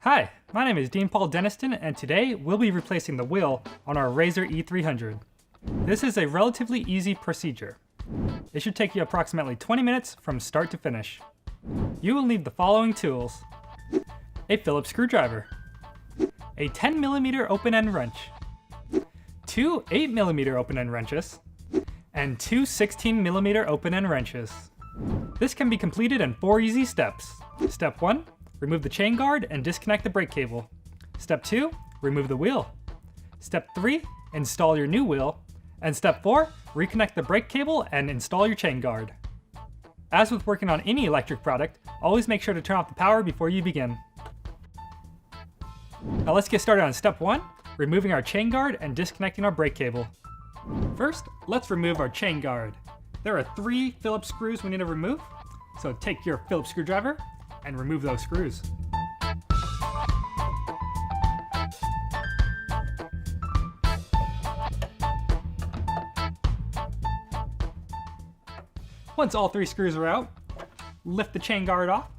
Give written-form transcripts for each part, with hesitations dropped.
Hi, my name is Dean Paul Deniston, and today we'll be replacing the wheel on our Razor E300. This is a relatively easy procedure. It should take you approximately 20 minutes from start to finish. You will need the following tools: a Phillips screwdriver, a 10mm open-end wrench, two 8mm open-end wrenches, and two 16mm open-end wrenches. This can be completed in 4 easy steps. Step 1. Remove the chain guard and disconnect the brake cable. Step 2. Remove the wheel. Step 3. Install your new wheel. And Step 4. Reconnect the brake cable and install your chain guard. As with working on any electric product, always make sure to turn off the power before you begin. Now let's get started on Step 1, removing our chain guard and disconnecting our brake cable. First, let's remove our chain guard. There are 3 Phillips screws we need to remove, so take your Phillips screwdriver and remove those screws. Once all 3 screws are out, lift the chain guard off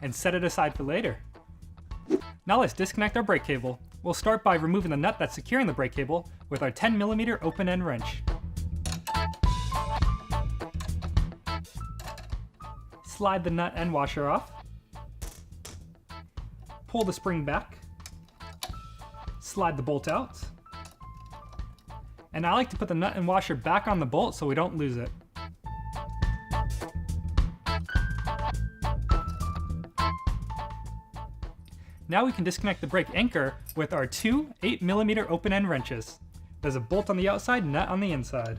and set it aside for later. Now let's disconnect our brake cable. We'll start by removing the nut that's securing the brake cable with our 10mm open-end wrench. Slide the nut and washer off. Pull the spring back. Slide the bolt out. And I like to put the nut and washer back on the bolt so we don't lose it. Now we can disconnect the brake anchor with our 2 8mm open-end wrenches. There's a bolt on the outside, nut on the inside.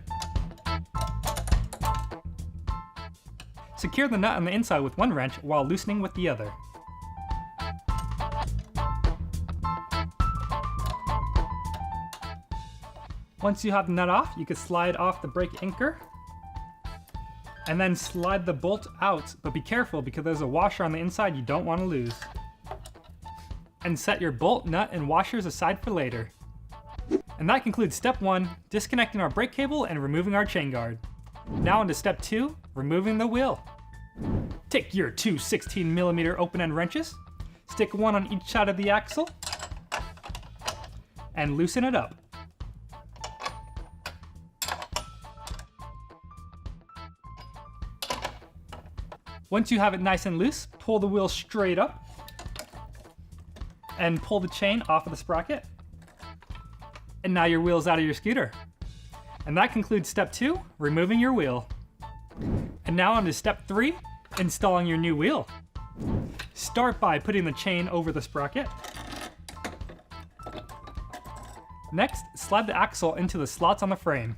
Secure the nut on the inside with one wrench while loosening with the other. Once you have the nut off, you can slide off the brake anchor and then slide the bolt out, but be careful because there's a washer on the inside you don't want to lose. And set your bolt, nut, and washers aside for later. And that concludes Step 1, disconnecting our brake cable and removing our chain guard. Now on to Step 2, removing the wheel. Take your 2 16mm open-end wrenches, stick one on each side of the axle, and loosen it up. Once you have it nice and loose, pull the wheel straight up and pull the chain off of the sprocket. And now your wheel's out of your scooter. And that concludes Step 2, removing your wheel. And now on to Step 3, installing your new wheel. Start by putting the chain over the sprocket. Next, slide the axle into the slots on the frame.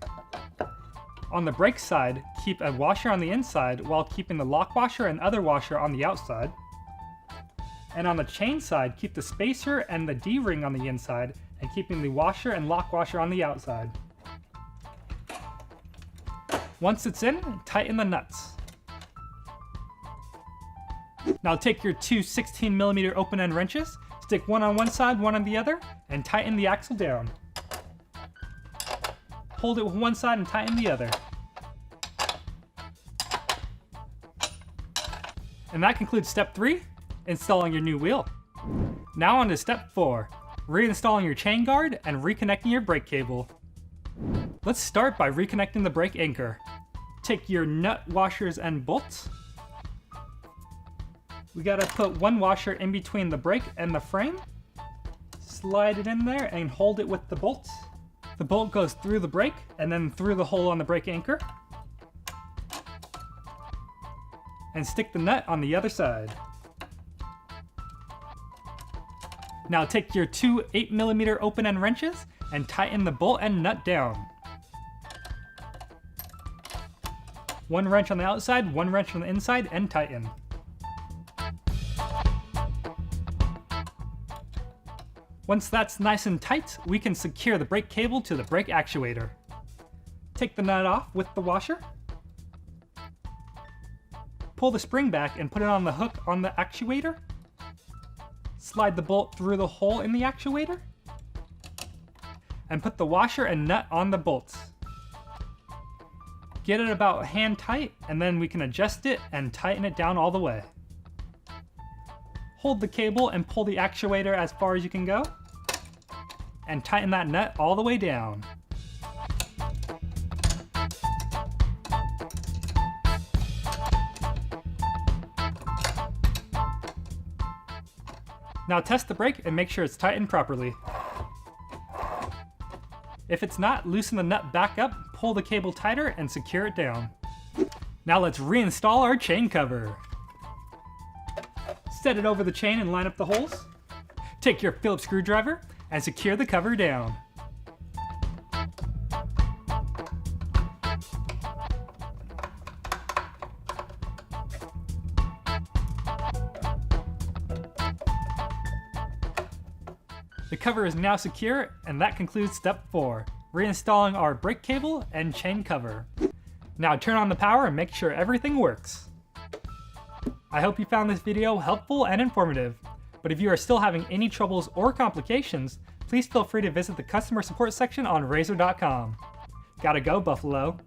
On the brake side, keep a washer on the inside while keeping the lock washer and other washer on the outside. And on the chain side, keep the spacer and the D-ring on the inside and keeping the washer and lock washer on the outside. Once it's in, tighten the nuts. Now take your 2 16mm open-end wrenches, stick one on one side, one on the other, and tighten the axle down. Hold it with one side and tighten the other. And that concludes Step 3, installing your new wheel. Now on to Step 4, reinstalling your chain guard and reconnecting your brake cable. Let's start by reconnecting the brake anchor. Take your nut, washers, and bolts. We gotta put one washer in between the brake and the frame. Slide it in there and hold it with the bolts. The bolt goes through the brake and then through the hole on the brake anchor. And stick the nut on the other side. Now take your 2 8mm open-end wrenches and tighten the bolt and nut down. One wrench on the outside, one wrench on the inside, and tighten. Once that's nice and tight, we can secure the brake cable to the brake actuator. Take the nut off with the washer. Pull the spring back and put it on the hook on the actuator. Slide the bolt through the hole in the actuator. And put the washer and nut on the bolts. Get it about hand tight, and then we can adjust it and tighten it down all the way. hold the cable and pull the actuator as far as you can go. And tighten that nut all the way down. Now test the brake and make sure it's tightened properly. If it's not, loosen the nut back up, pull the cable tighter, and secure it down. Now let's reinstall our chain cover. Set it over the chain and line up the holes. Take your Phillips screwdriver and secure the cover down. The cover is now secure, and that concludes step 4, reinstalling our brake cable and chain cover. Now turn on the power and make sure everything works. I hope you found this video helpful and informative, but if you are still having any troubles or complications, please feel free to visit the customer support section on Razor.com. Gotta go, Buffalo.